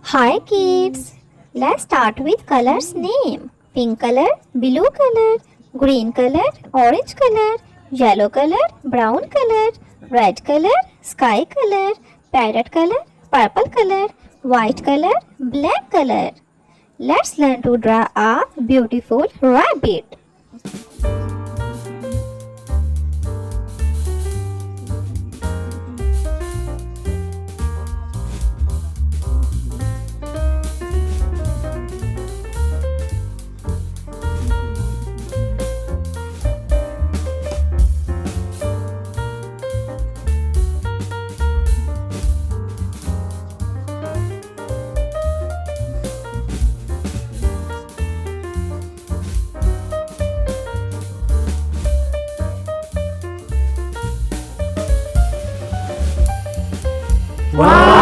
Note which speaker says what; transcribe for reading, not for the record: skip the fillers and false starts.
Speaker 1: Hi kids, let's start with colors name. Pink color, blue color, green color, orange color, yellow color, brown color, red color, sky color, parrot color, purple color, white color, black color. Let's learn to draw a beautiful rabbit.
Speaker 2: Wow!